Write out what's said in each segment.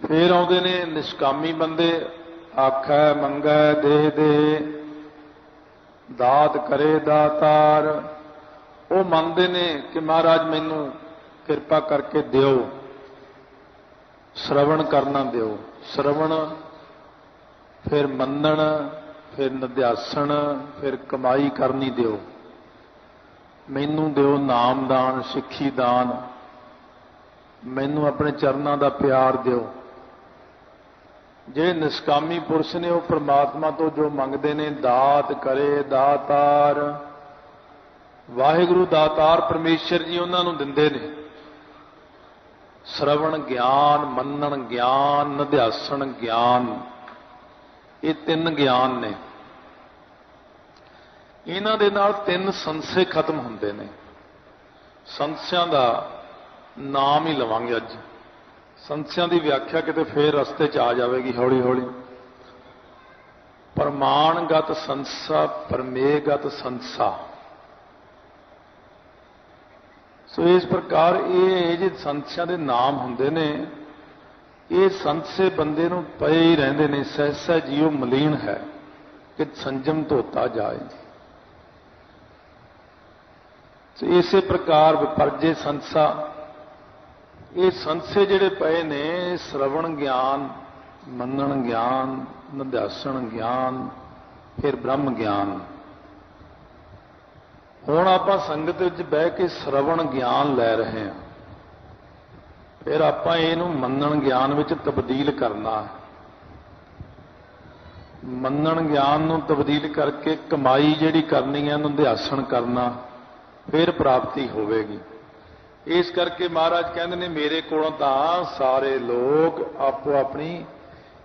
फिर आउंदे ने निष्कामी बंदे, आखै मंगै दे दे, दात करे दातार। वो मनते ने कि महाराज मैनू किरपा करके दिओ, श्रवण करना दिओ। श्रवण, फिर मनन, फिर निध्यासन, फिर कमाई करनी दिओ। मैनू दिओ नाम दान, सिੱਖੀ दान। मैनू अपने चरणों का प्यार दिओ। जे निष्कामी पुरुष ने, वो परमात्मा तो जो मंगते ने, दात करे दातार। वाहिगुरु दातार परमेश्वर जी उन्होंने दिंदे ने। श्रवण ज्ञान, मनन ज्ञान, निध्यासन ज्ञान, ये तीन ज्ञान ने। इन्हां दे नाल तीन संशय खत्म हुंदे ने। संशयां दा नाम ही लवांगे अज। संशयां दी व्याख्या किते फिर रस्ते च आ जाएगी हौली हौली। प्रमाणगत संसा, प्रमेयगत संसा। सो इस प्रकार ये जो संशयां दे नाम हुंदे ने, ये संशय बंदे नूं पए ही रहिंदे ने। सहसा जीव मलीन है कि संजम धोता जाए। तो इसे प्रकार विपर्जे संसा, ये संशय जिहड़े पए ने, श्रवण ज्ञान, मनन ज्ञान, निध्यासन ज्ञान, फिर ब्रह्म ज्ञान। हुण आपां संगत विच बह के श्रवण ज्ञान लै रहे हैं, फिर आपां इहनूं मनन ज्ञान विच तब्दील करना है। मनन ज्ञान नूं तब्दील करके कमाई जिहड़ी करनी है, निध्यासन करना, फिर प्राप्ति होवेगी। इस करके महाराज कहते हैं, मेरे कोलों तां सारे लोग आपो अपनी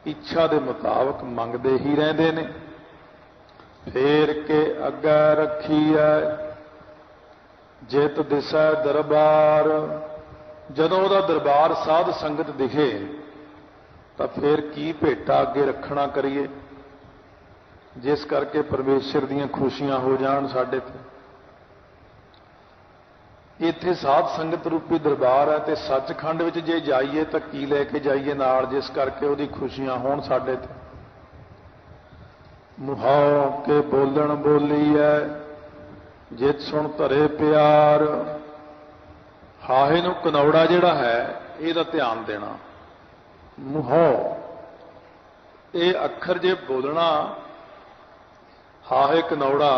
इच्छा के मुताबक मंगते ही रहते हैं। फेर के अगे रखी है जित दिसै दरबार। जदों उहदा दरबार साध संगत दिखे तो फिर की भेटा अगे रखना करिए, जिस करके परमेश्वर दीयां खुशियां हो जाण साडे ते। इत्थे साध संगत रूपी दरबार है, तो सचखंड विच जे जाइए तो की लैके जाइए नाल, जिस करके उहदी खुशियां होण साडे ते। मुहाओ के बोलण बोली है जित सुन धरे प्यार। हाहे नूं कनौड़ा जिहड़ा है, इहदा ध्यान देना। मुहाओ, ये अखर जे बोलना, हाहे कनौड़ा,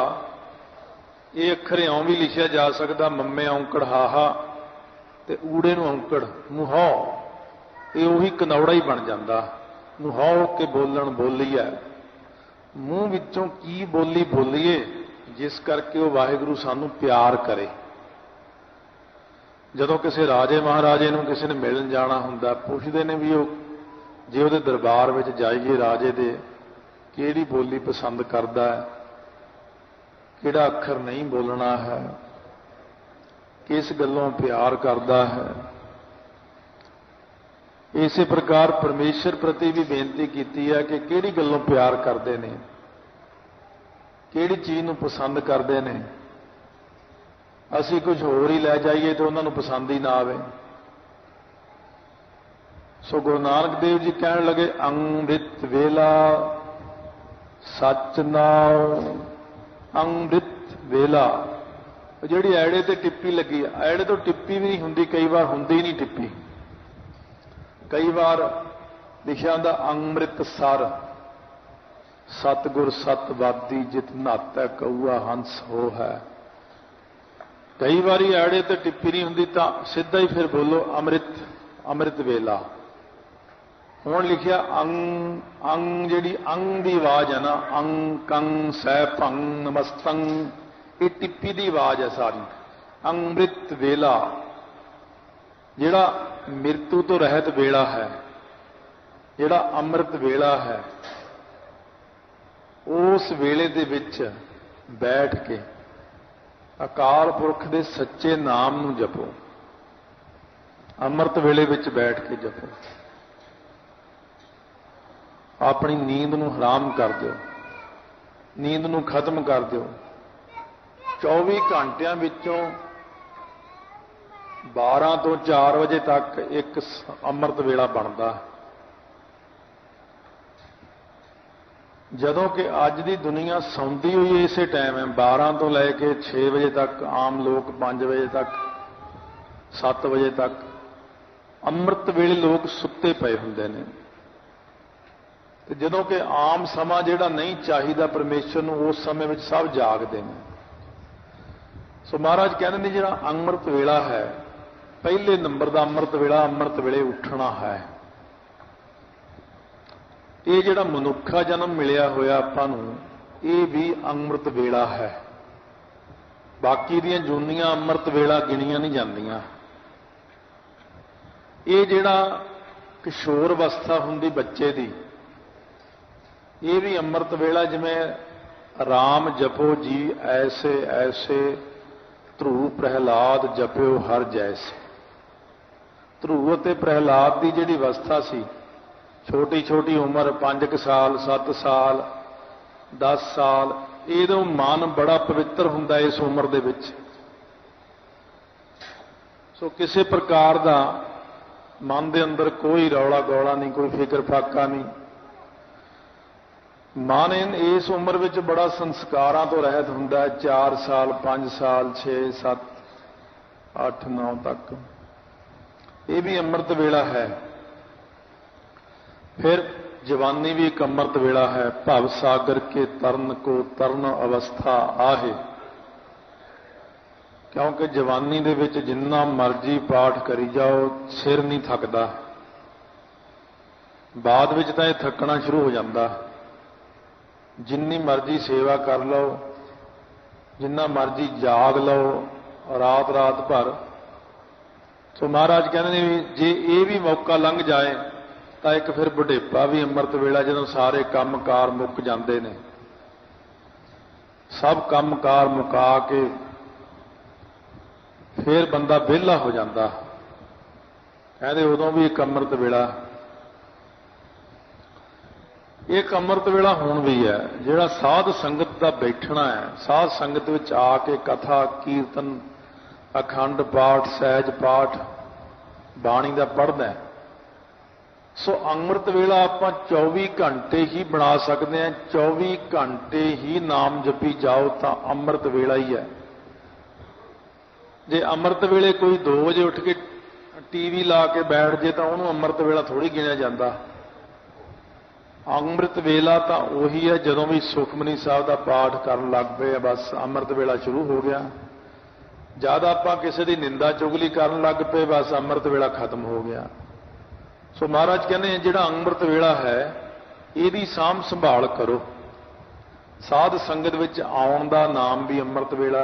ये अखर इउं भी लिखिया जा सकदा, मम्मे औंकड़ हाहा ते ऊड़े नूं औंकड़ मुहाओ, ये उही कनौड़ा ही बन जांदा। मुहाओ के बोलण बोली है, मूँह विचों की बोली बोलीए जिस करके वो वाहिगुरू सानू प्यार करे। जदों किसी राजे महाराजे नूं किसी ने मिलन जाना हुंदा, पुछदे ने भी वो जे उहदे दरबार विच जाइए राजे दे, किहड़ी बोली पसंद करदा है, किहड़ा अखर नहीं बोलना है, किस गल्लों प्यार करता है। इसी प्रकार परमेश्वर प्रति भी बेनती की है कि किहड़ी गल्लों प्यार करते हैं, किहड़ी चीज़ नूं पसंद करते हैं। असीं कुछ होर ही लै जाइए तो उन्होंने पसंद ही ना आवे। सो गुरु नानक देव जी कहण लगे, अंमृत वेला सच नाओ। अंमृत वेला, जिहड़ी ऐड़े ते टिप्पी लगी, ऐड़े तो टिप्पी भी नहीं हुंदी, कई बार हुंदी नहीं टिप्पी। कई बार लिखिया हुंदा अंमृत सर, सतगुर सतवादी जित नाता कौआ हंस हो है। कई बारी ऐड़े ते टिप्पी नहीं हुंदी, तां सीधा ही फिर बोलो अमृत, अमृत वेला। हुण लिखिया अंग, अंग जिहड़ी अंग की आवाज़ है ना, अंग कंग सै भंग नमस्तंग, ये टिप्पी की आवाज़ है सारी। अमृत वेला, जिहड़ा मृत्यु तो रहत वेला है, जिहड़ा अमृत वेला है, उस वेले दे विच बैठ के अकाल पुरख दे सच्चे नाम नूं जपो। अमृत वेले विच बैठ के जपो। अपनी नींद नूं हराम कर दिओ, नींद नूं खत्म कर दिओ। 24 घंटियां विचों 12 तो 4 बजे तक एक अमृत वेला बनता। ਜਦੋਂ कि अज की दुनिया सौंदी हुई इसे टाइम है 12 तो लैके 6 बजे तक, आम लोग 5 बजे तक, 7 बजे तक, ਅੰਮ੍ਰਿਤ ਵੇਲੇ लोग सुते पे ਹੁੰਦੇ ਨੇ। ਤੇ ਜਦੋਂ कि आम ਸਮਾਂ ਜਿਹੜਾ नहीं चाहिदा परमेश्वर ਨੂੰ उस समय ਵਿੱਚ सब जागਦੇ ਨੇ। सो महाराज कहते ਨੇ ਜਿਹੜਾ ਅੰਮ੍ਰਿਤ ਵੇਲਾ है पहले नंबर का ਅੰਮ੍ਰਿਤ ਵੇਲਾ ਅੰਮ੍ਰਿਤ ਵੇਲੇ ਉੱਠਣਾ है। ਇਹ ਜਿਹੜਾ ਮਨੁੱਖਾ ਜਨਮ ਮਿਲਿਆ ਹੋਇਆ ਆਪਾਂ ਨੂੰ ਇਹ ਵੀ ਅੰਮ੍ਰਿਤ ਵੇਲਾ ਹੈ। ਬਾਕੀ ਦੀਆਂ ਜੂਨੀਆਂ ਅੰਮ੍ਰਿਤ ਵੇਲਾ ਗਿਣੀਆਂ ਨਹੀਂ ਜਾਂਦੀਆਂ। ਇਹ ਜਿਹੜਾ ਕਿਸ਼ੋਰ ਅਵਸਥਾ ਹੁੰਦੀ ਬੱਚੇ ਦੀ ਇਹ ਵੀ ਅੰਮ੍ਰਿਤ ਵੇਲਾ। ਜਿਵੇਂ ਰਾਮ ਜਪੋ ਜੀ ਐਸੇ ਐਸੇ ਧਰੂ ਪ੍ਰਹਿਲਾਦ ਜਪਿਓ ਹਰ ਜੈਸੇ। ਧਰੂ ਅਤੇ ਪ੍ਰਹਿਲਾਦ ਦੀ ਜਿਹੜੀ ਅਵਸਥਾ ਸੀ छोटी छोटी उम्र 5 साल 7 साल 10 साल ਇਹਦੋਂ ਮਨ बड़ा पवित्र ਹੁੰਦਾ इस उम्र ਦੇ ਵਿੱਚ। सो किसी प्रकार ਦਾ मन ਦੇ अंदर कोई रौला गौला नहीं, कोई फिक्र फाका नहीं। मन इस उम्र ਵਿੱਚ बड़ा संस्कारां ਤੋਂ ਰਹਿਤ ਹੁੰਦਾ। 4 साल 5 साल 6 7 8 9 तक ਇਹ भी ਅੰਮ੍ਰਿਤ ਵੇਲਾ है। फिर जवानी भी एक अमृत वेला है। भव सागर के तरन को तरन अवस्था आहे। क्योंकि जवानी दे विच जिन्ना मर्जी पाठ करी जाओ सिर नहीं थकदा। बाद विच तां इह थकना शुरू हो जाता। जिन्नी मर्जी सेवा कर लो, जिन्ना मर्जी जाग लो रात रात भर। तो महाराज कहते हैं भी जे ये भी मौका लंघ जाए ਤਾਂ ਇੱਕ ਫਿਰ ਬੁਢੇਪਾ ਵੀ ਅੰਮ੍ਰਿਤ ਵੇਲਾ ਜਦੋਂ ਸਾਰੇ ਕੰਮਕਾਰ ਮੁੱਕ ਜਾਂਦੇ ਨੇ। ਸਭ ਕੰਮਕਾਰ ਮੁਕਾ ਕੇ ਫਿਰ ਬੰਦਾ ਵਿਹਲਾ ਹੋ ਜਾਂਦਾ। ਕਹਿੰਦੇ ਉਦੋਂ ਵੀ ਇੱਕ ਅੰਮ੍ਰਿਤ ਵੇਲਾ। ਇੱਕ ਅੰਮ੍ਰਿਤ ਵੇਲਾ ਹੁਣ ਵੀ ਹੈ ਜਿਹੜਾ ਸਾਧ ਸੰਗਤ ਦਾ ਬੈਠਣਾ ਹੈ। ਸਾਧ ਸੰਗਤ ਵਿੱਚ ਆ ਕੇ ਕਥਾ ਕੀਰਤਨ ਅਖੰਡ ਪਾਠ ਸਹਿਜ ਪਾਠ ਬਾਣੀ ਦਾ ਪੜ੍ਹਦਾ। सो ਅੰਮ੍ਰਿਤ ਵੇਲਾ ਆਪਾਂ 24 ਘੰਟੇ ਹੀ ਬਣਾ ਸਕਦੇ ਹਾਂ। 24 ਘੰਟੇ ਹੀ ਨਾਮ ਜਪੀ ਜਾਓ ਤਾਂ ਅੰਮ੍ਰਿਤ ਵੇਲਾ ਹੀ ਹੈ। ਜੇ ਅੰਮ੍ਰਿਤ ਵੇਲੇ ਕੋਈ 2 ਵਜੇ ਉੱਠ ਕੇ ਟੀਵੀ ਲਾ ਕੇ ਬੈਠ ਜੇ ਤਾਂ ਉਹਨੂੰ ਅੰਮ੍ਰਿਤ ਵੇਲਾ ਥੋੜੀ ਗਿਣਿਆ ਜਾਂਦਾ। ਅੰਮ੍ਰਿਤ ਵੇਲਾ ਤਾਂ ਉਹੀ ਹੈ ਜਦੋਂ ਵੀ ਸੁਖਮਨੀ ਸਾਹਿਬ ਦਾ ਪਾਠ ਕਰਨ ਲੱਗ ਪਏ ਬਸ ਅੰਮ੍ਰਿਤ ਵੇਲਾ ਸ਼ੁਰੂ ਹੋ ਗਿਆ। ਜਦ ਆਪਾਂ ਕਿਸੇ ਦੀ ਨਿੰਦਾ ਚੁਗਲੀ ਕਰਨ ਲੱਗ ਪਏ ਬਸ ਅੰਮ੍ਰਿਤ ਵੇਲਾ ਖਤਮ ਹੋ ਗਿਆ। सो महाराज कहते हैं जिहड़ा अंमृत वेला है इहदी साम संभाल करो। साध संगत विच आउण दा नाम भी अंमृत वेला।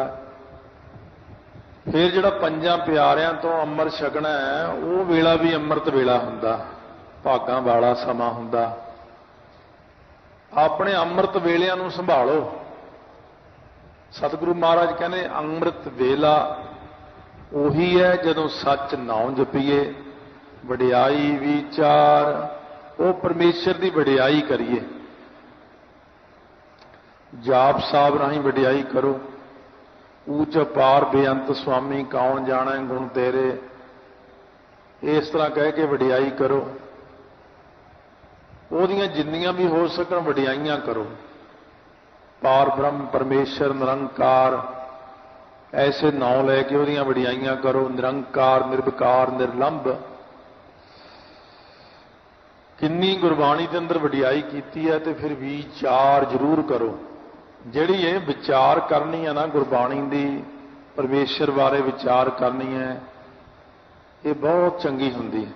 फिर जिहड़ा पंजां प्यारिਆਂ तो अंमृत छकना है वो वेला भी अंमृत वेला हुंदा। भागां वाला समा हुंदा। अपने अंमृत वेलिਆਂ ਨੂੰ संभालो। सतगुरु महाराज कहते अंमृत वेला ਉਹੀ है ਜਦੋਂ सच नाम जपीए वडियाई विचार वो परमेश्वर की वडियाई करिए। जाप साहब राही वडियाई करो। ऊंच पार बेअंत स्वामी कौन जाना गुण तेरे इस तरह कह के वडियाई करो। ओदियां जिन्नियां भी हो सकन वडियाइयां करो। पार ब्रह्म परमेश्वर निरंकार ऐसे नाम लैके ओदियां वडियाइयां करो। निरंकार निर्विकार निर्लंब किन्नी गुरबाणी के अंदर वडियाई की है। तो फिर विचार जरूर करो। जिहड़ी ये विचार करनी है ना गुरबाणी की परमेश्वर बारे विचार करनी है ये बहुत चंगी हुंदी है।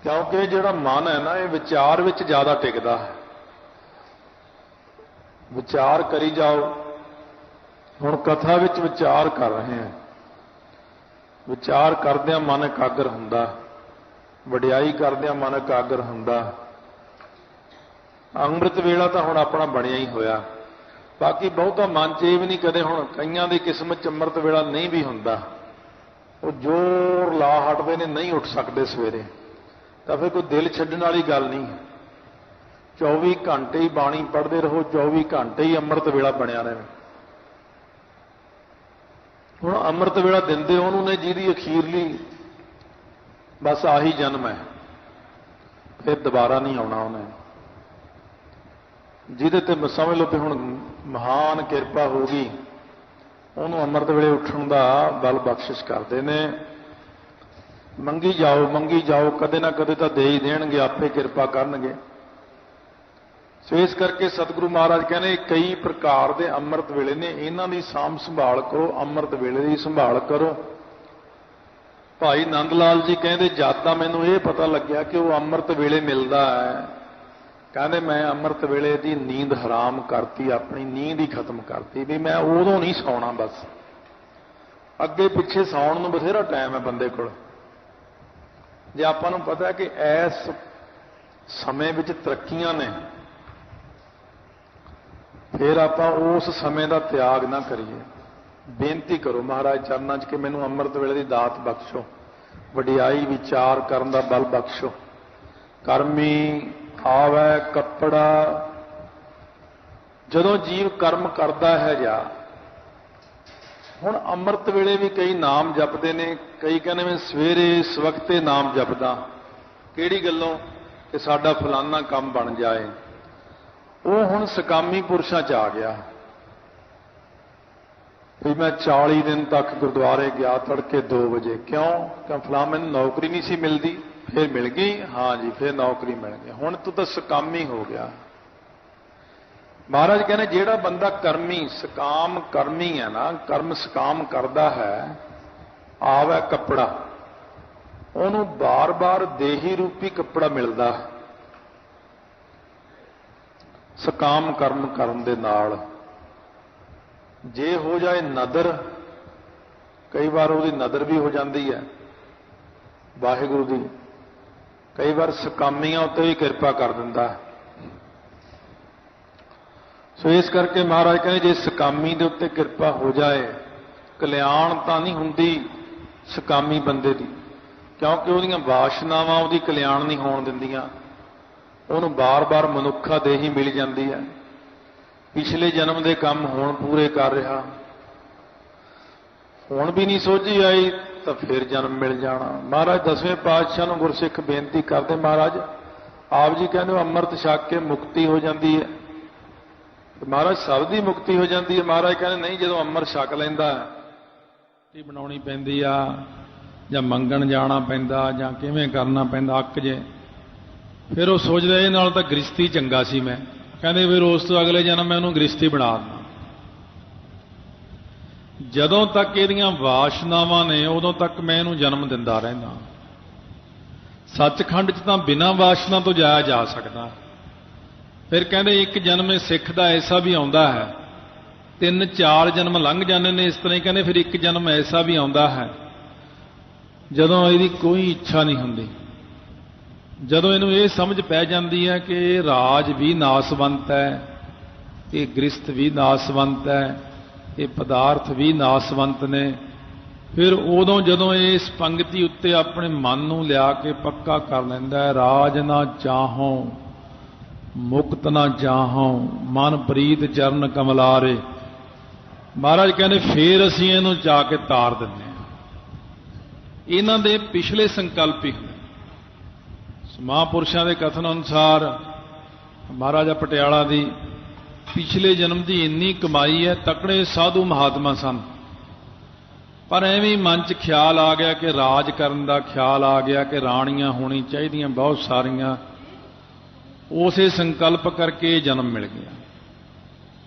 क्योंकि जिहड़ा मन है ना ये विचार विच ज़्यादा टिकदा है। विचार करी जाओ। हुण कथा विच विचार कर रहे हैं। विचार करदिआं मन एकाग्र हुंदा। वडियाई करदिआं मन एकाग्र हुंदा। ਅੰਮ੍ਰਿਤ ਵੇਲਾ ਤਾਂ ਹੁਣ ਆਪਣਾ ਬਣਿਆ ਹੀ ਹੋਇਆ। ਬਾਕੀ ਬਹੁਤਾ ਮਨ 'ਚ ਇਹ ਵੀ ਨਹੀਂ ਕਦੇ ਹੁਣ ਕਈਆਂ ਦੀ ਕਿਸਮਤ 'ਚ ਅੰਮ੍ਰਿਤ ਵੇਲਾ ਨਹੀਂ ਵੀ ਹੁੰਦਾ। ਉਹ ਜ਼ੋਰ ਲਾ ਹਟਦੇ ਨੇ ਨਹੀਂ ਉੱਠ ਸਕਦੇ ਸਵੇਰੇ ਤਾਂ ਫਿਰ ਕੋਈ ਦਿਲ ਛੱਡਣ ਵਾਲੀ ਗੱਲ ਨਹੀਂ। 24 ਘੰਟੇ ਹੀ ਬਾਣੀ ਪੜ੍ਹਦੇ ਰਹੋ। 24 ਘੰਟੇ ਹੀ ਅੰਮ੍ਰਿਤ ਵੇਲਾ ਬਣਿਆ ਰਹੇ। ਹੁਣ ਅੰਮ੍ਰਿਤ ਵੇਲਾ ਦਿੰਦੇ ਉਹਨੂੰ ਨੇ ਜਿਹਦੀ ਅਖੀਰਲੀ बस आही जन्म है फिर दोबारा नहीं आना उन्हें। ਜਿਹਦੇ ਤੇ ਸਮਝ ਲਓ ਵੀ ਹੁਣ ਮਹਾਨ ਕਿਰਪਾ ਹੋ ਗਈ, ਉਹਨੂੰ ਅੰਮ੍ਰਿਤ ਵੇਲੇ ਉੱਠਣ ਦਾ ਬਲ ਬਖਸ਼ਿਸ਼ ਕਰਦੇ ਨੇ। ਮੰਗੀ ਜਾਓ, ਕਦੇ ਨਾ ਕਦੇ ਤਾਂ ਦੇ ਹੀ ਦੇਣਗੇ, ਆਪੇ ਕਿਰਪਾ ਕਰਨਗੇ। ਸੋ ਇਸ ਕਰਕੇ ਸਤਿਗੁਰੂ ਮਹਾਰਾਜ ਕਹਿੰਦੇ ਕਈ ਪ੍ਰਕਾਰ ਦੇ ਅੰਮ੍ਰਿਤ ਵੇਲੇ ਨੇ, ਇਹਨਾਂ ਦੀ ਸਾਂਭ ਸੰਭਾਲ ਕਰੋ, ਅੰਮ੍ਰਿਤ ਵੇਲੇ ਦੀ ਸੰਭਾਲ ਕਰੋ। ਭਾਈ ਨੰਦ ਲਾਲ ਜੀ ਕਹਿੰਦੇ ਜਦ ਤਾਂ ਮੈਨੂੰ ਇਹ ਪਤਾ ਲੱਗਿਆ ਕਿ ਉਹ ਅੰਮ੍ਰਿਤ ਵੇਲੇ ਮਿਲਦਾ ਹੈ, ਕਹਿੰਦੇ ਮੈਂ ਅੰਮ੍ਰਿਤ ਵੇਲੇ ਦੀ ਨੀਂਦ ਹਰਾਮ ਕਰਤੀ, ਆਪਣੀ ਨੀਂਦ ਹੀ ਖਤਮ ਕਰਤੀ, ਵੀ ਮੈਂ ਉਦੋਂ ਨਹੀਂ ਸੌਣਾ, ਬਸ ਅੱਗੇ ਪਿੱਛੇ ਸੌਣ ਨੂੰ ਬਥੇਰਾ ਟਾਈਮ ਹੈ ਬੰਦੇ ਕੋਲ। ਜੇ ਆਪਾਂ ਨੂੰ ਪਤਾ ਕਿ ਇਸ ਸਮੇਂ ਵਿੱਚ ਤਰੱਕੀਆਂ ਨੇ, ਫਿਰ ਆਪਾਂ ਉਸ ਸਮੇਂ ਦਾ ਤਿਆਗ ਨਾ ਕਰੀਏ। ਬੇਨਤੀ ਕਰੋ ਮਹਾਰਾਜ ਚਰਨਾਂ 'ਚ ਕਿ ਮੈਨੂੰ ਅੰਮ੍ਰਿਤ ਵੇਲੇ ਦੀ ਦਾਤ ਬਖਸ਼ੋ, ਵਡਿਆਈ ਵਿਚਾਰ ਕਰਨ ਦਾ ਬਲ ਬਖਸ਼ੋ। ਕਰਮੀ ਆਵੈ ਕੱਪੜਾ, ਜਦੋਂ ਜੀਵ ਕਰਮ ਕਰਦਾ ਹੈ ਜਾਂ ਹੁਣ ਅੰਮ੍ਰਿਤ ਵੇਲੇ ਵੀ ਕਈ ਨਾਮ ਜਪਦੇ ਨੇ, ਕਈ ਕਹਿੰਦੇ ਮੈਂ ਸਵੇਰੇ ਸਵਖਤੇ ਨਾਮ ਜਪਦਾ, ਕਿਹੜੀ ਗੱਲੋਂ ਕਿ ਸਾਡਾ ਫਲਾਨਾ ਕੰਮ ਬਣ ਜਾਏ। ਉਹ ਹੁਣ ਸਕਾਮੀ ਪੁਰਸ਼ਾਂ 'ਚ ਆ ਗਿਆ ਵੀ ਮੈਂ 40 ਦਿਨ ਤੱਕ ਗੁਰਦੁਆਰੇ ਗਿਆ ਤੜਕੇ 2 ਵਜੇ, ਕਿਉਂ ਫਲਾਂ ਮੈਨੂੰ ਨੌਕਰੀ ਨਹੀਂ ਸੀ ਮਿਲਦੀ, ਫਿਰ ਮਿਲ ਗਈ, ਹਾਂ ਜੀ ਫਿਰ ਨੌਕਰੀ ਮਿਲ ਗਈ, ਹੁਣ ਤੂੰ ਤਾਂ ਸਕਾਮੀ ਹੋ ਗਿਆ। ਮਹਾਰਾਜ ਕਹਿੰਦੇ ਜਿਹੜਾ ਬੰਦਾ ਕਰਮੀ ਸਕਾਮ ਕਰਮੀ ਹੈ ਨਾ, ਕਰਮ ਸਕਾਮ ਕਰਦਾ ਹੈ, ਆਵੈ ਕੱਪੜਾ, ਉਹਨੂੰ ਬਾਰ-ਬਾਰ ਦੇਹੀ ਰੂਪੀ ਕੱਪੜਾ ਮਿਲਦਾ ਸਕਾਮ ਕਰਮ ਕਰਨ ਦੇ ਨਾਲ। ਜੇ ਹੋ ਜਾਏ ਨਦਰ, ਕਈ ਵਾਰ ਉਹਦੀ ਨਦਰ ਵੀ ਹੋ ਜਾਂਦੀ ਹੈ ਵਾਹਿਗੁਰੂ ਦੀ, ਕਈ ਵਾਰ ਸਕਾਮੀਆਂ ਉੱਤੇ ਵੀ ਕਿਰਪਾ ਕਰ ਦਿੰਦਾ। ਸੋ ਇਸ ਕਰਕੇ ਮਹਾਰਾਜ ਕਹਿੰਦੇ ਜੇ ਸਕਾਮੀ ਦੇ ਉੱਤੇ ਕਿਰਪਾ ਹੋ ਜਾਏ, ਕਲਿਆਣ ਤਾਂ ਨਹੀਂ ਹੁੰਦੀ ਸਕਾਮੀ ਬੰਦੇ ਦੀ, ਕਿਉਂਕਿ ਉਹਦੀਆਂ ਵਾਸ਼ਨਾਵਾਂ ਉਹਦੀ ਕਲਿਆਣ ਨਹੀਂ ਹੋਣ ਦਿੰਦੀਆਂ, ਉਹਨੂੰ ਬਾਰ-ਬਾਰ ਮਨੁੱਖਾ ਦੇਹੀ ਮਿਲ ਜਾਂਦੀ ਹੈ। ਪਿਛਲੇ ਜਨਮ ਦੇ ਕੰਮ ਹੁਣ ਪੂਰੇ ਕਰ ਰਿਹਾ, ਹੁਣ ਵੀ ਨਹੀਂ ਸੋਝੀ ਆਈ ਤਾਂ ਫਿਰ ਜਨਮ ਮਿਲ ਜਾਣਾ। ਮਹਾਰਾਜ 10ਵੇਂ ਪਾਤਸ਼ਾਹ ਨੂੰ ਗੁਰਸਿੱਖ ਬੇਨਤੀ ਕਰਦੇ, ਮਹਾਰਾਜ ਆਪ ਜੀ ਕਹਿੰਦੇ ਅੰਮ੍ਰਿਤ ਛਕ ਕੇ ਮੁਕਤੀ ਹੋ ਜਾਂਦੀ ਹੈ, ਮਹਾਰਾਜ ਸਭ ਦੀ ਮੁਕਤੀ ਹੋ ਜਾਂਦੀ ਹੈ। ਮਹਾਰਾਜ ਕਹਿੰਦੇ ਨਹੀਂ, ਜਦੋਂ ਅੰਮ੍ਰਿਤ ਛਕ ਲੈਂਦਾ ਰੋਟੀ ਬਣਾਉਣੀ ਪੈਂਦੀ ਆ, ਜਾਂ ਮੰਗਣ ਜਾਣਾ ਪੈਂਦਾ, ਜਾਂ ਕਿਵੇਂ ਕਰਨਾ ਪੈਂਦਾ, ਅੱਕ ਜੇ, ਫਿਰ ਉਹ ਸੋਚਦਾ ਇਹ ਨਾਲ ਤਾਂ ਗ੍ਰਸਤੀ ਚੰਗਾ ਸੀ ਮੈਂ, ਕਹਿੰਦੇ ਫਿਰ ਉਸ ਤੋਂ ਅਗਲੇ ਜਨਮ ਮੈਂ ਉਹਨੂੰ ਗ੍ਰਸਤੀ ਬਣਾ ਦਿੰਦਾ। ਜਦੋਂ ਤੱਕ ਇਹਦੀਆਂ ਵਾਸ਼ਨਾਵਾਂ ਨੇ ਉਦੋਂ ਤੱਕ ਮੈਂ ਇਹਨੂੰ ਜਨਮ ਦਿੰਦਾ ਰਹਿੰਦਾ। ਸੱਚਖੰਡ 'ਚ ਤਾਂ ਬਿਨਾਂ ਵਾਸ਼ਨਾ ਤੋਂ ਜਾਇਆ ਜਾ ਸਕਦਾ। ਫਿਰ ਕਹਿੰਦੇ ਇੱਕ ਜਨਮ ਇਹ ਸਿੱਖ ਦਾ ਐਸਾ ਵੀ ਆਉਂਦਾ ਹੈ, 3-4 ਜਨਮ ਲੰਘ ਜਾਂਦੇ ਨੇ ਇਸ ਤਰ੍ਹਾਂ ਹੀ। ਕਹਿੰਦੇ ਫਿਰ ਇੱਕ ਜਨਮ ਐਸਾ ਵੀ ਆਉਂਦਾ ਹੈ ਜਦੋਂ ਇਹਦੀ ਕੋਈ ਇੱਛਾ ਨਹੀਂ ਹੁੰਦੀ, ਜਦੋਂ ਇਹਨੂੰ ਇਹ ਸਮਝ ਪੈ ਜਾਂਦੀ ਹੈ ਕਿ ਇਹ ਰਾਜ ਵੀ ਨਾਸਵੰਤ ਹੈ, ਇਹ ਗ੍ਰਸਤ ਵੀ ਨਾਸਵੰਤ ਹੈ, ਇਹ ਪਦਾਰਥ ਵੀ ਨਾਸਵੰਤ ਨੇ। ਫਿਰ ਉਦੋਂ ਜਦੋਂ ਇਸ ਪੰਗਤੀ ਉੱਤੇ ਆਪਣੇ ਮਨ ਨੂੰ ਲਿਆ ਕੇ ਪੱਕਾ ਕਰ ਲੈਂਦਾ ਹੈ, ਰਾਜ ਨਾ ਚਾਹੋਂ ਮੁਕਤ ਨਾ ਜਾਹੋਂ ਮਨ ਪ੍ਰੀਤ ਚਰਨ ਕਮਲਾਰੇ, ਮਹਾਰਾਜ ਕਹਿੰਦੇ ਫੇਰ ਅਸੀਂ ਇਹਨੂੰ ਜਾ ਕੇ ਤਾਰ ਦਿੰਦੇ ਹਾਂ। ਇਹਨਾਂ ਦੇ ਪਿਛਲੇ ਸੰਕਲਪ ਹੀ ਮਹਾਂਪੁਰਸ਼ਾਂ ਦੇ ਕਥਨ ਅਨੁਸਾਰ ਮਹਾਰਾਜਾ ਪਟਿਆਲਾ ਦੀ ਪਿਛਲੇ ਜਨਮ ਦੀ ਇੰਨੀ ਕਮਾਈ ਹੈ, ਤਕੜੇ ਸਾਧੂ ਮਹਾਤਮਾ ਸਨ, ਪਰ ਐਵੇਂ ਮਨ 'ਚ ਖਿਆਲ ਆ ਗਿਆ ਕਿ ਰਾਜ ਕਰਨ ਦਾ ਖਿਆਲ ਆ ਗਿਆ ਕਿ ਰਾਣੀਆਂ ਹੋਣੀ ਚਾਹੀਦੀਆਂ ਬਹੁਤ ਸਾਰੀਆਂ, ਉਸੇ ਸੰਕਲਪ ਕਰਕੇ ਜਨਮ ਮਿਲ ਗਿਆ।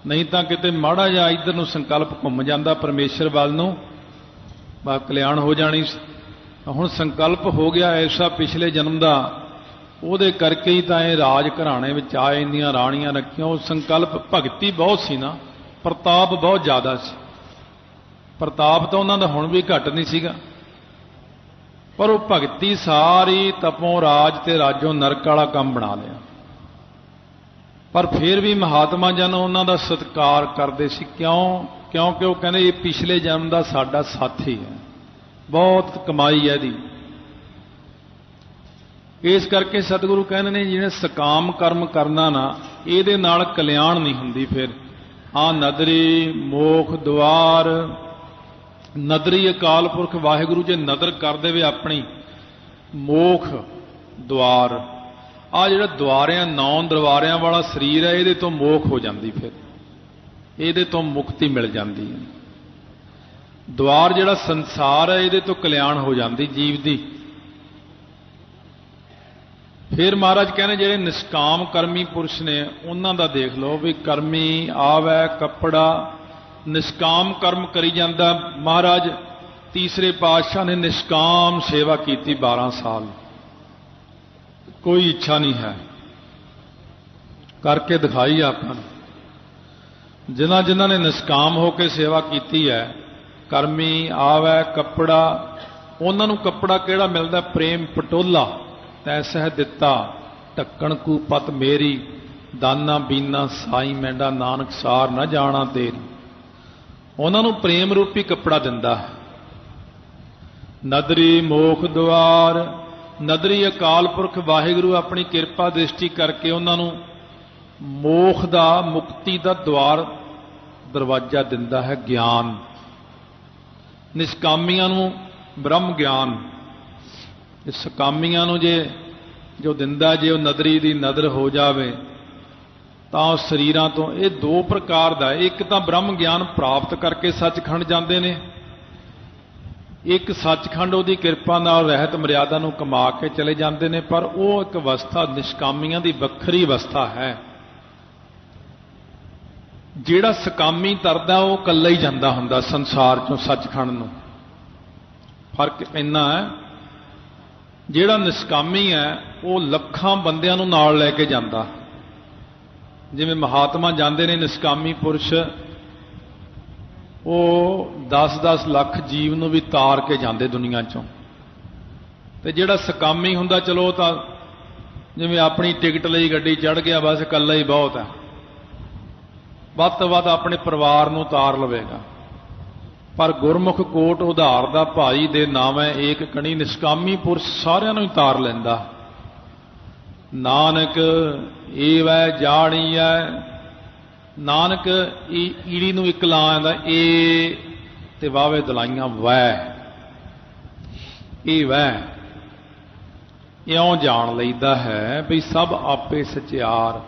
ਨਹੀਂ ਤਾਂ ਕਿਤੇ ਮਾੜਾ ਜਿਹਾ ਇੱਧਰ ਨੂੰ ਸੰਕਲਪ ਘੁੰਮ ਜਾਂਦਾ ਪਰਮੇਸ਼ਰ ਵੱਲ ਨੂੰ, ਬਾ ਕਲਿਆਣ ਹੋ ਜਾਣੀ। ਹੁਣ ਸੰਕਲਪ ਹੋ ਗਿਆ ਐਸਾ ਪਿਛਲੇ ਜਨਮ ਦਾ, ਉਹਦੇ ਕਰਕੇ ਹੀ ਤਾਂ ਇਹ ਰਾਜ ਘਰਾਣੇ ਵਿੱਚ ਆਏ, ਇੰਨੀਆਂ ਰਾਣੀਆਂ ਰੱਖੀਆਂ। ਉਹ ਸੰਕਲਪ ਭਗਤੀ ਬਹੁਤ ਸੀ ਨਾ, ਪ੍ਰਤਾਪ ਬਹੁਤ ਜ਼ਿਆਦਾ ਸੀ। ਪ੍ਰਤਾਪ ਤਾਂ ਉਹਨਾਂ ਦਾ ਹੁਣ ਵੀ ਘੱਟ ਨਹੀਂ ਸੀਗਾ, ਪਰ ਉਹ ਭਗਤੀ ਸਾਰੀ ਤਪੋਂ ਰਾਜ ਤੇ ਰਾਜੋਂ ਨਰਕ ਵਾਲਾ ਕੰਮ ਬਣਾ ਲਿਆ। ਪਰ ਫਿਰ ਵੀ ਮਹਾਤਮਾ ਜਨ ਉਹਨਾਂ ਦਾ ਸਤਿਕਾਰ ਕਰਦੇ ਸੀ। ਕਿਉਂਕਿ ਉਹ ਕਹਿੰਦੇ ਇਹ ਪਿਛਲੇ ਜਨਮ ਦਾ ਸਾਡਾ ਸਾਥੀ ਹੈ, ਬਹੁਤ ਕਮਾਈ ਹੈ ਇਹਦੀ। ਇਸ ਕਰਕੇ ਸਤਿਗੁਰੂ ਕਹਿੰਦੇ ਨੇ ਜਿਹਨੇ ਸਕਾਮ ਕਰਮ ਕਰਨਾ ਨਾ, ਇਹਦੇ ਨਾਲ ਕਲਿਆਣ ਨਹੀਂ ਹੁੰਦੀ। ਫਿਰ ਨਦਰੀ ਮੋਖ ਦੁਆਰ, ਨਦਰੀ ਅਕਾਲ ਪੁਰਖ ਵਾਹਿਗੁਰੂ ਜੇ ਨਦਰ ਕਰ ਦੇਵੇ ਆਪਣੀ, ਮੋਖ ਦੁਆਰ ਆ ਜਿਹੜਾ ਦੁਆਰਿਆਂ 9 ਦਰਬਾਰਿਆਂ ਵਾਲਾ ਸਰੀਰ ਹੈ ਇਹਦੇ ਤੋਂ ਮੋਖ ਹੋ ਜਾਂਦੀ, ਫਿਰ ਇਹਦੇ ਤੋਂ ਮੁਕਤੀ ਮਿਲ ਜਾਂਦੀ ਹੈ। ਦੁਆਰ ਜਿਹੜਾ ਸੰਸਾਰ ਹੈ ਇਹਦੇ ਤੋਂ ਕਲਿਆਣ ਹੋ ਜਾਂਦੀ ਜੀਵ ਦੀ। ਫਿਰ ਮਹਾਰਾਜ ਕਹਿੰਦੇ ਜਿਹੜੇ ਨਿਸ਼ਕਾਮ ਕਰਮੀ ਪੁਰਸ਼ ਨੇ ਉਹਨਾਂ ਦਾ ਦੇਖ ਲਓ ਵੀ ਕਰਮੀ ਆਵੈ ਕੱਪੜਾ ਨਿਸ਼ਕਾਮ ਕਰਮ ਕਰੀ ਜਾਂਦਾ। ਮਹਾਰਾਜ ਤੀਸਰੇ ਪਾਤਸ਼ਾਹ ਨੇ ਨਿਸ਼ਕਾਮ ਸੇਵਾ ਕੀਤੀ 12 ਸਾਲ, ਕੋਈ ਇੱਛਾ ਨਹੀਂ ਹੈ, ਕਰਕੇ ਦਿਖਾਈ ਆਪਾਂ ਨੂੰ। ਜਿਨ੍ਹਾਂ ਨੇ ਨਿਸ਼ਕਾਮ ਹੋ ਕੇ ਸੇਵਾ ਕੀਤੀ ਹੈ, ਕਰਮੀ ਆਵੈ ਕੱਪੜਾ, ਉਹਨਾਂ ਨੂੰ ਕੱਪੜਾ ਕਿਹੜਾ ਮਿਲਦਾ? ਪ੍ਰੇਮ ਪਟੋਲਾ ਤੈ ਸਹਿ ਦਿੱਤਾ ਢੱਕਣ ਕੂ ਪਤ ਮੇਰੀ, ਦਾਨਾ ਬੀਨਾ ਸਾਈ ਮੈਂਡਾ ਨਾਨਕ ਸਾਰ ਨਾ ਜਾਣਾ ਤੇਰੀ। ਉਹਨਾਂ ਨੂੰ ਪ੍ਰੇਮ ਰੂਪੀ ਕੱਪੜਾ ਦਿੰਦਾ ਹੈ। ਨਦਰੀ ਮੋਖ ਦੁਆਰ, ਨਦਰੀ ਅਕਾਲ ਪੁਰਖ ਵਾਹਿਗੁਰੂ ਆਪਣੀ ਕਿਰਪਾ ਦ੍ਰਿਸ਼ਟੀ ਕਰਕੇ ਉਹਨਾਂ ਨੂੰ ਮੋਖ ਦਾ, ਮੁਕਤੀ ਦਾ ਦੁਆਰ ਦਰਵਾਜ਼ਾ ਦਿੰਦਾ ਹੈ। ਗਿਆਨ ਨਿਸ਼ਕਾਮੀਆਂ ਨੂੰ ਬ੍ਰਹਮ ਗਿਆਨ, ਸਕਾਮੀਆਂ ਨੂੰ ਜੋ ਦਿੰਦਾ, ਜੇ ਉਹ ਨਦਰੀ ਦੀ ਨਦਰ ਹੋ ਜਾਵੇ ਤਾਂ ਉਹ ਸਰੀਰਾਂ ਤੋਂ, ਇਹ 2 ਪ੍ਰਕਾਰ ਦਾ, ਇੱਕ ਤਾਂ ਬ੍ਰਹਮ ਗਿਆਨ ਪ੍ਰਾਪਤ ਕਰਕੇ ਸੱਚਖੰਡ ਜਾਂਦੇ ਨੇ, ਇੱਕ ਸੱਚਖੰਡ ਉਹਦੀ ਕਿਰਪਾ ਨਾਲ ਰਹਿਤ ਮਰਿਆਦਾ ਨੂੰ ਕਮਾ ਕੇ ਚਲੇ ਜਾਂਦੇ ਨੇ। ਪਰ ਉਹ ਇੱਕ ਅਵਸਥਾ ਨਿਸ਼ਕਾਮੀਆਂ ਦੀ ਵੱਖਰੀ ਅਵਸਥਾ ਹੈ। ਜਿਹੜਾ ਸਕਾਮੀ ਤਰਦਾ ਉਹ ਇਕੱਲਾ ਹੀ ਜਾਂਦਾ ਹੁੰਦਾ ਸੰਸਾਰ ਚੋਂ ਸੱਚਖੰਡ ਨੂੰ। ਫਰਕ ਇੰਨਾ ਹੈ, ਜਿਹੜਾ ਨਿਸ਼ਕਾਮੀ ਹੈ ਉਹ ਲੱਖਾਂ ਬੰਦਿਆਂ ਨੂੰ ਨਾਲ ਲੈ ਕੇ ਜਾਂਦਾ। ਜਿਵੇਂ ਮਹਾਤਮਾ ਜਾਂਦੇ ਨੇ ਨਿਸ਼ਕਾਮੀ ਪੁਰਸ਼, ਉਹ 10-10 ਲੱਖ ਜੀਵ ਨੂੰ ਵੀ ਤਾਰ ਕੇ ਜਾਂਦੇ ਦੁਨੀਆ ਚੋਂ। ਤੇ ਜਿਹੜਾ ਸਕਾਮੀ ਹੁੰਦਾ, ਚਲੋ ਤਾਂ ਜਿਵੇਂ ਆਪਣੀ ਟਿਕਟ ਲਈ ਗੱਡੀ ਚੜ੍ਹ ਗਿਆ, ਬਸ ਇਕੱਲਾ ਹੀ ਬਹੁਤ ਹੈ, ਵੱਧ ਤੋਂ ਵੱਧ ਆਪਣੇ ਪਰਿਵਾਰ ਨੂੰ ਤਾਰ ਲਵੇਗਾ। ਪਰ ਗੁਰਮੁਖ ਕੋਟ ਉਧਾਰ ਦਾ ਭਾਈ ਦੇ ਨਾਵੇਂ ਏਕ ਕਣੀ, ਨਿਸ਼ਕਾਮੀ ਪੁਰਸ਼ ਸਾਰਿਆਂ ਨੂੰ ਹੀ ਤਾਰ ਲੈਂਦਾ। ਨਾਨਕ ਏਵੈ ਜਾਣੀਐ, ਨਾਨਕ ਈੜੀ ਨੂੰ ਇੱਕ ਲਾ ਆਂਦਾ, ਏ ਤੇ ਵਾਵੇ ਦਲਾਈਆਂ ਵੈ, ਇਹ ਵੈ, ਇਉਂ ਜਾਣ ਲਈਦਾ ਹੈ ਵੀ ਸਭ ਆਪੇ ਸਚਿਆਰ,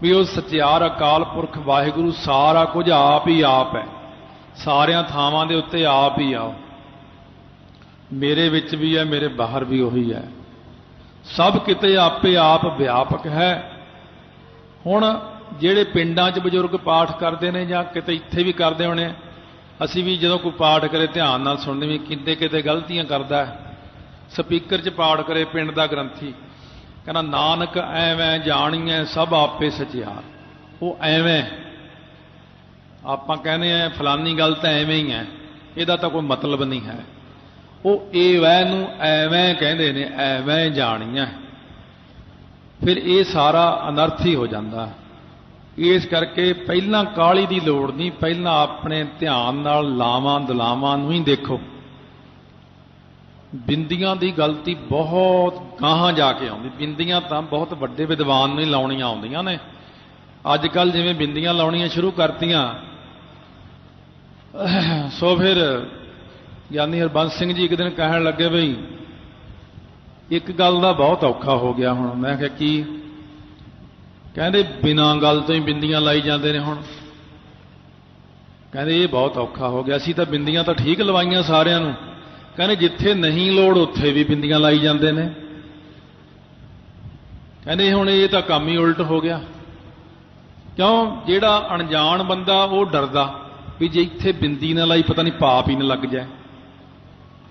ਵੀ ਉਹ ਸਚਿਆਰ ਅਕਾਲ ਪੁਰਖ ਵਾਹਿਗੁਰੂ ਸਾਰਾ ਕੁਝ ਆਪ ਹੀ ਆਪ ਹੈ, ਸਾਰਿਆਂ ਥਾਵਾਂ ਦੇ ਉੱਤੇ ਆਪ ਹੀ ਆਓ। ਮੇਰੇ ਵਿੱਚ ਵੀ ਹੈ, ਮੇਰੇ ਬਾਹਰ ਵੀ ਉਹੀ ਹੈ, ਸਭ ਕਿਤੇ ਆਪੇ ਆਪ ਵਿਆਪਕ ਹੈ। ਹੁਣ ਜਿਹੜੇ ਪਿੰਡਾਂ 'ਚ ਬਜ਼ੁਰਗ ਪਾਠ ਕਰਦੇ ਨੇ ਜਾਂ ਕਿਤੇ ਇੱਥੇ ਵੀ ਕਰਦੇ ਹੋਣੇ, ਅਸੀਂ ਵੀ ਜਦੋਂ ਕੋਈ ਪਾਠ ਕਰੇ ਧਿਆਨ ਨਾਲ ਸੁਣਦੇ ਵੀ ਕਿਤੇ ਕਿਤੇ ਗਲਤੀਆਂ ਕਰਦਾ ਹੈ। ਸਪੀਕਰ 'ਚ ਪਾਠ ਕਰੇ ਪਿੰਡ ਦਾ ਗ੍ਰੰਥੀ, ਕਹਿੰਦਾ ਨਾਨਕ ਐਵੇਂ ਜਾਣੀਐ ਸਭ ਆਪੇ ਸਚਿਆਰ। ਉਹ ਐਵੇਂ, ਆਪਾਂ ਕਹਿੰਦੇ ਆ ਫਲਾਨੀ ਗੱਲ ਤਾਂ ਐਵੇਂ ਹੀ ਹੈ, ਇਹਦਾ ਤਾਂ ਕੋਈ ਮਤਲਬ ਨਹੀਂ ਹੈ। ਉਹ ਇਹ ਵੈ ਨੂੰ ਐਵੇਂ ਕਹਿੰਦੇ ਨੇ, ਐਵੇਂ ਜਾਣੀਐ, ਫਿਰ ਇਹ ਸਾਰਾ ਅਨਰਥ ਹੀ ਹੋ ਜਾਂਦਾ। ਇਸ ਕਰਕੇ ਪਹਿਲਾਂ ਕਾਹਲੀ ਦੀ ਲੋੜ ਨਹੀਂ, ਪਹਿਲਾਂ ਆਪਣੇ ਧਿਆਨ ਨਾਲ ਲਾਵਾਂ ਦਲਾਵਾਂ ਨੂੰ ਹੀ ਦੇਖੋ। ਬਿੰਦੀਆਂ ਦੀ ਗਲਤੀ ਬਹੁਤ ਗਾਹਾਂ ਜਾ ਕੇ ਆਉਂਦੀ। ਬਿੰਦੀਆਂ ਤਾਂ ਬਹੁਤ ਵੱਡੇ ਵਿਦਵਾਨ ਨੂੰ ਹੀ ਲਾਉਣੀਆਂ ਆਉਂਦੀਆਂ ਨੇ। ਅੱਜ ਕੱਲ੍ਹ ਜਿਵੇਂ ਬਿੰਦੀਆਂ ਲਾਉਣੀਆਂ ਸ਼ੁਰੂ ਕਰਤੀਆਂ, ਸੋ ਫਿਰ ਗਿਆਨੀ ਹਰਬੰਸ ਸਿੰਘ ਜੀ ਇੱਕ ਦਿਨ ਕਹਿਣ ਲੱਗੇ ਬਈ ਇੱਕ ਗੱਲ ਦਾ ਬਹੁਤ ਔਖਾ ਹੋ ਗਿਆ ਹੁਣ। ਮੈਂ ਕਿਹਾ ਕੀ? ਕਹਿੰਦੇ ਬਿਨਾਂ ਗੱਲ ਤੋਂ ਹੀ ਬਿੰਦੀਆਂ ਲਾਈ ਜਾਂਦੇ ਨੇ ਹੁਣ। ਕਹਿੰਦੇ ਇਹ ਬਹੁਤ ਔਖਾ ਹੋ ਗਿਆ, ਅਸੀਂ ਤਾਂ ਬਿੰਦੀਆਂ ਤਾਂ ਠੀਕ ਲਵਾਈਆਂ ਸਾਰਿਆਂ ਨੂੰ। ਕਹਿੰਦੇ ਜਿੱਥੇ ਨਹੀਂ ਲੋੜ ਉੱਥੇ ਵੀ ਬਿੰਦੀਆਂ ਲਾਈ ਜਾਂਦੇ ਨੇ। ਕਹਿੰਦੇ ਹੁਣ ਇਹ ਤਾਂ ਕੰਮ ਹੀ ਉਲਟ ਹੋ ਗਿਆ। ਕਿਉਂ? ਜਿਹੜਾ ਅਣਜਾਣ ਬੰਦਾ ਉਹ ਡਰਦਾ ਵੀ ਜੇ ਇੱਥੇ ਬਿੰਦੀ ਨਾ ਲਾਈ ਪਤਾ ਨਹੀਂ ਪਾਪ ਹੀ ਨਾ ਲੱਗ ਜਾਏ,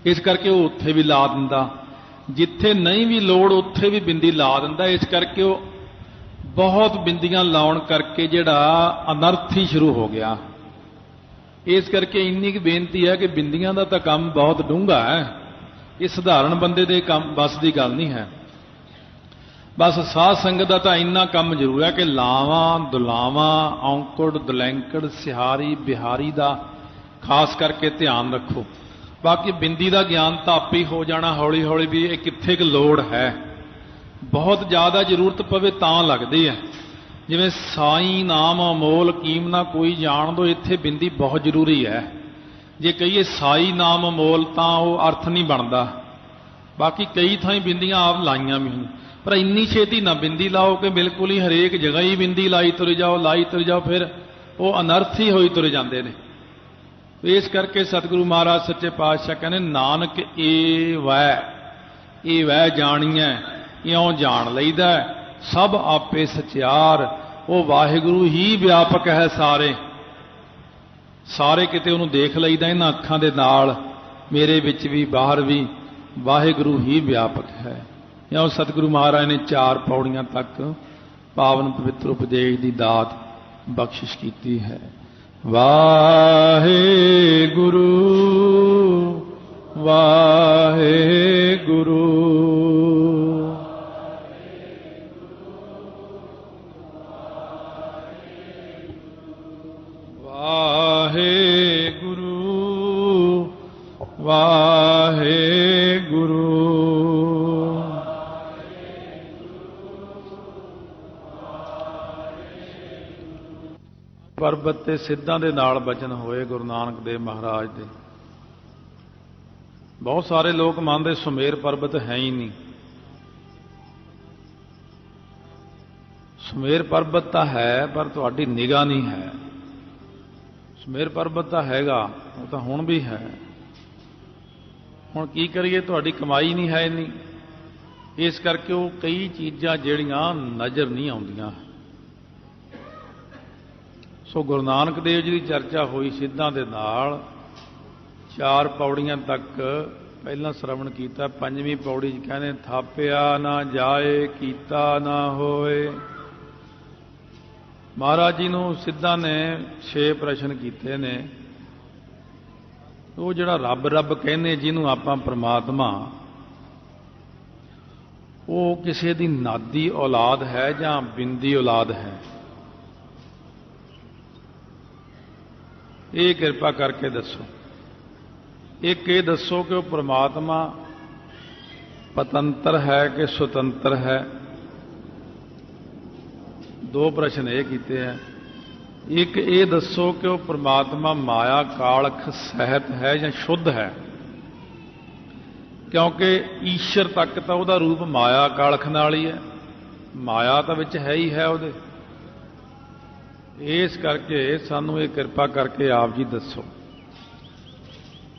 ਇਸ ਕਰਕੇ ਉਹ ਉੱਥੇ ਵੀ ਲਾ ਦਿੰਦਾ। ਜਿੱਥੇ ਨਹੀਂ ਵੀ ਲੋੜ ਉੱਥੇ ਵੀ ਬਿੰਦੀ ਲਾ ਦਿੰਦਾ। ਇਸ ਕਰਕੇ ਉਹ ਬਹੁਤ ਬਿੰਦੀਆਂ ਲਾਉਣ ਕਰਕੇ ਜਿਹੜਾ ਅਨਰਥ ਹੀ ਸ਼ੁਰੂ ਹੋ ਗਿਆ। ਇਸ ਕਰਕੇ ਇੰਨੀ ਕੁ ਬੇਨਤੀ ਹੈ ਕਿ ਬਿੰਦੀਆਂ ਦਾ ਤਾਂ ਕੰਮ ਬਹੁਤ ਡੂੰਘਾ ਹੈ, ਇਹ ਸਧਾਰਨ ਬੰਦੇ ਦੇ ਕੰਮ ਬਸ ਦੀ ਗੱਲ ਨਹੀਂ ਹੈ। ਬਸ ਸਾਧ ਸੰਗਤ ਦਾ ਤਾਂ ਇੰਨਾ ਕੰਮ ਜ਼ਰੂਰ ਹੈ ਕਿ ਲਾਵਾਂ ਦੁਲਾਵਾਂ ਔਂਕੜ ਦਲੈਂਕੜ ਸਿਹਾਰੀ ਬਿਹਾਰੀ ਦਾ ਖਾਸ ਕਰਕੇ ਧਿਆਨ ਰੱਖੋ। ਬਾਕੀ ਬਿੰਦੀ ਦਾ ਗਿਆਨ ਤਾਂ ਆਪੇ ਹੀ ਹੋ ਜਾਣਾ ਹੌਲੀ ਹੌਲੀ ਵੀ ਇਹ ਕਿੱਥੇ ਕੁ ਲੋੜ ਹੈ। ਬਹੁਤ ਜ਼ਿਆਦਾ ਜ਼ਰੂਰਤ ਪਵੇ ਤਾਂ ਲੱਗਦੀ ਹੈ। ਜਿਵੇਂ ਸਾਈ ਨਾਮ ਅਮੋਲ ਕੀਮ ਨਾ ਕੋਈ ਜਾਣ ਦੋ, ਇੱਥੇ ਬਿੰਦੀ ਬਹੁਤ ਜ਼ਰੂਰੀ ਹੈ। ਜੇ ਕਹੀਏ ਸਾਈ ਨਾਮ ਅਮੋਲ ਤਾਂ ਉਹ ਅਰਥ ਨਹੀਂ ਬਣਦਾ। ਬਾਕੀ ਕਈ ਥਾਈਂ ਬਿੰਦੀਆਂ ਆਪ ਲਾਈਆਂ ਵੀ पर इन्नी छेती ना बिंदी लाओ कि बिल्कुल ही हरेक जगह ही बिंदी लाई तुरे जाओ, फिर वो अनर्थ ही होई तुरे जाते हैं। इस करके सतगुरु महाराज सच्चे पातशाह कहने नानक ए वै जानिए इं जान लईदा सब आपे सचियार। वो वाहिगुरु ही व्यापक है सारे किते उन्होंने देख लईदा इन्हां अखां दे नाल, मेरे विच भी बाहर भी वाहिगुरु ही व्यापक है। इं सतगुरु महाराज ने 4 पौड़ियां तक पावन पवित्र उपदेश की दात बख्शिश की है। वाहे गुरु वाहे गुरु वाहे गुरु वाहे गुरु। परबत ते सिद्धां दे नाल बचन होए गुरु नानक देव महाराज दे। बहुत सारे लोग मानते सुमेर पर्वत है ही नहीं। सुमेर पर्वत तो है पर तुहाडी निगाह नहीं है। सुमेर पर्वत तो हैगा, वो तो हुण भी है। हुण की करिए, तुहाडी कमाई नहीं है इन्नी, इस करके वो कई चीज़ां जिहड़ियां नज़र नहीं आउंदियां। सो गुरु नानक देव जी की चर्चा हुई सिद्धां दे नाल 4 पौड़ियां तक पहला श्रवण किया। 5वीं पौड़ी कहने थापिया ना जाए कीता ना होए। महाराज जी नूं सिद्धां ने 6 प्रश्न किए ने। वो जिहड़ा रब रब कहने जिन्हों आपां परमात्मा, वो किसी दी नादी औलाद है जां बिंदी औलाद है? ये कृपा करके दसो। एक ये दसो कि वो परमात्मा पतंत्र है कि स्वतंत्र है? 2 प्रश्न ये किए हैं। एक ये दसो कि वो परमात्मा माया कालख सहित है या शुद्ध है? क्योंकि ईश्वर तक तो वह रूप माया कालख नाल ही है, माया तो विच है ही है उहदे। इस करके सानू ये कृपा करके आप जी दसो।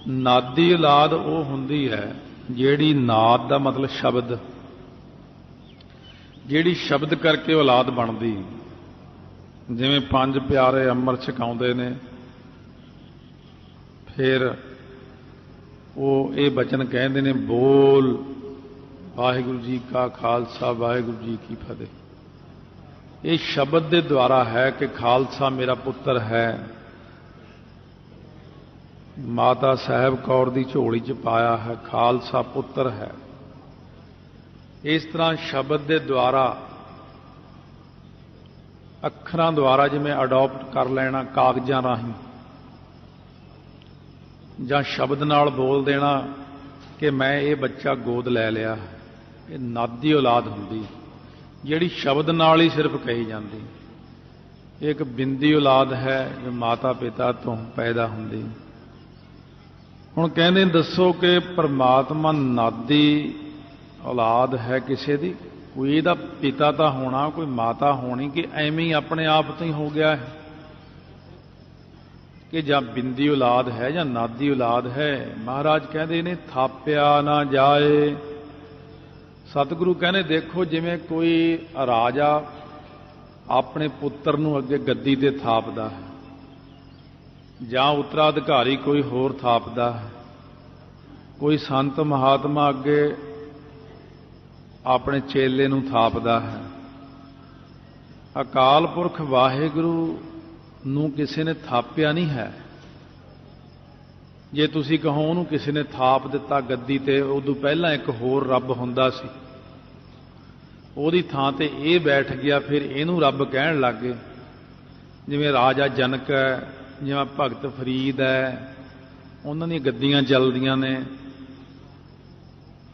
नादी औलाद वो हुंदी है जिहड़ी नाद दा मतलब शब्द, जिहड़ी शब्द करके औलाद बनदी। जिवें 5 प्यारे अमृत छकाउंदे ने, फिर वो ये बचन कहते ने बोल वाहिगुरू जी का खालसा वाहिगुरू जी की फतेह। ये शब्द के द्वारा है कि खालसा मेरा पुत्र है, माता साहब कौर दी झोली च पाया है, खालसा पुत्र है। इस तरह शब्द के द्वारा अखरां द्वारा जिवें अडॉप्ट कर लेना कागजां राहीं, जां शब्द नाल बोल देना कि मैं ये बच्चा गोद ले लिया, ये नादी औलाद हुंदी जिहड़ी शब्द नाल ही सिर्फ कही जाती। एक बिंदी औलाद है जो माता पिता तो पैदा हुंदी। हुण कहंदे दसो कि परमात्मा नादी औलाद है किसी दी? कोई इहदा पिता तो होना, कोई माता होनी, कि एवें ही अपने आप तो ही हो गया है कि जां बिंदी औलाद है जां नादी औलाद है? महाराज कहते ने थापिया ना जाए। सतगुरु कहने देखो जिवें कोई राजा अपने पुत्र नूं अगे गद्दी ते थापदा है, जां उत्तराधिकारी कोई होर थापदा है, कोई संत महात्मा अगे अपने चेले नूं थापदा है। अकाल पुरख वाहिगुरू नूं किसी ने थापिया नहीं है। जे तुसीं कहो उहनूं किसी ने थाप दिता गद्दी ते, उदों पहलां एक होर रब हुंदा सी, ਉਹਦੀ ਥਾਂ ਤੇ ਇਹ बैठ गया, फिर ਇਹਨੂੰ रब कहण लग गए। जिवें राजा जनक है, जिवें भगत फरीद है, उन्हां दी गद्दियां चलदियां ने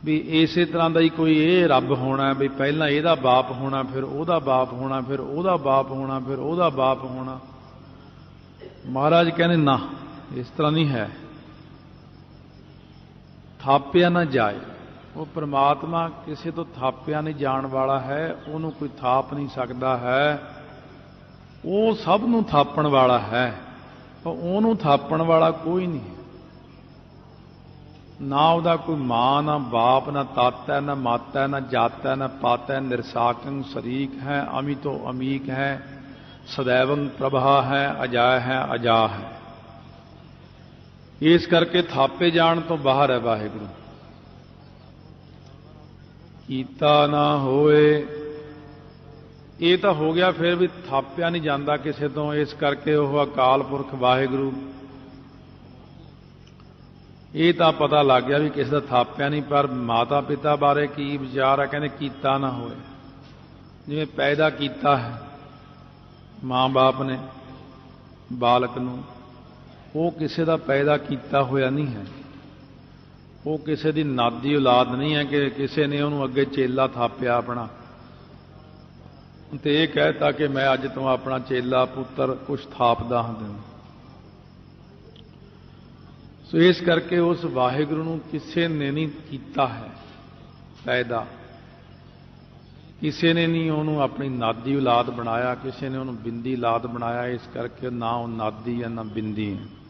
भी इसे तरह का ही कोई ये रब होना भी पहला ਇਹਦਾ बाप होना, फिर ਉਹਦਾ बाप होना, फिर ਉਹਦਾ बाप होना, फिर ਉਹਦਾ बाप होना। महाराज कहने ना, इस तरह नहीं है। थापिया ना जाए। ਉਹ ਪ੍ਰਮਾਤਮਾ ਕਿਸੇ ਤੋਂ ਥਾਪਿਆ ਨਹੀਂ ਜਾਣ ਵਾਲਾ ਹੈ, ਉਹਨੂੰ ਕੋਈ ਥਾਪ ਨਹੀਂ ਸਕਦਾ ਹੈ। ਉਹ ਸਭ ਨੂੰ ਥਾਪਣ ਵਾਲਾ ਹੈ, ਪਰ ਉਹਨੂੰ ਥਾਪਣ ਵਾਲਾ ਕੋਈ ਨਹੀਂ। ਨਾ ਉਹਦਾ ਕੋਈ ਮਾਂ, ਨਾ ਬਾਪ, ਨਾ ਤਾਤਾ, ਨਾ ਮਾਤਾ, ਨਾ ਜਾਤਾ, ਨਾ ਪਾਤਾ, ਨਿਰਸਾਕੰ ਸ਼ਰੀਕ ਹੈ, ਅਮਿਤੋ ਅਮੀਕ ਹੈ, ਸदैवं ਪ੍ਰਭਾ ਹੈ, ਅਜਾ ਹੈ, ਅਜਾ ਹੈ। ਇਸ ਕਰਕੇ ਥਾਪੇ ਜਾਣ ਤੋਂ ਬਾਹਰ ਹੈ ਵਾਹਿਗੁਰੂ। ਕੀਤਾ ਨਾ ਹੋਏ, ਇਹ ਤਾਂ ਹੋ ਗਿਆ, ਫਿਰ ਵੀ ਥਾਪਿਆ ਨਹੀਂ ਜਾਂਦਾ ਕਿਸੇ ਤੋਂ। ਇਸ ਕਰਕੇ ਉਹ ਅਕਾਲ ਪੁਰਖ ਵਾਹਿਗੁਰੂ, ਇਹ ਤਾਂ ਪਤਾ ਲੱਗ ਗਿਆ ਵੀ ਕਿਸੇ ਦਾ ਥਾਪਿਆ ਨਹੀਂ। ਪਰ ਮਾਤਾ ਪਿਤਾ ਬਾਰੇ ਕੀ ਵਿਚਾਰ ਹੈ? ਕਹਿੰਦੇ ਕੀਤਾ ਨਾ ਹੋਏ। ਜਿਵੇਂ ਪੈਦਾ ਕੀਤਾ ਹੈ ਮਾਂ ਬਾਪ ਨੇ ਬਾਲਕ ਨੂੰ, ਉਹ ਕਿਸੇ ਦਾ ਪੈਦਾ ਕੀਤਾ ਹੋਇਆ ਨਹੀਂ ਹੈ। ਉਹ ਕਿਸੇ ਦੀ ਨਾਦੀ ਔਲਾਦ ਨਹੀਂ ਹੈ ਕਿ ਕਿਸੇ ਨੇ ਉਹਨੂੰ ਅੱਗੇ ਚੇਲਾ ਥਾਪਿਆ ਆਪਣਾ ਤੇ ਇਹ ਕਹਿਤਾ ਕਿ ਮੈਂ ਅੱਜ ਤੋਂ ਆਪਣਾ ਚੇਲਾ ਪੁੱਤਰ ਕੁਛ ਥਾਪਦਾ ਹਾਂ ਤੈਨੂੰ। ਸੋ ਇਸ ਕਰਕੇ ਉਸ ਵਾਹਿਗੁਰੂ ਨੂੰ ਕਿਸੇ ਨੇ ਨਹੀਂ ਕੀਤਾ ਹੈ ਪੈਦਾ, ਕਿਸੇ ਨੇ ਨਹੀਂ ਉਹਨੂੰ ਆਪਣੀ ਨਾਦੀ ਔਲਾਦ ਬਣਾਇਆ, ਕਿਸੇ ਨੇ ਉਹਨੂੰ ਬਿੰਦੀ ਔਲਾਦ ਬਣਾਇਆ। ਇਸ ਕਰਕੇ ਨਾ ਉਹ ਨਾਦੀ ਹੈ ਨਾ ਬਿੰਦੀ ਹੈ।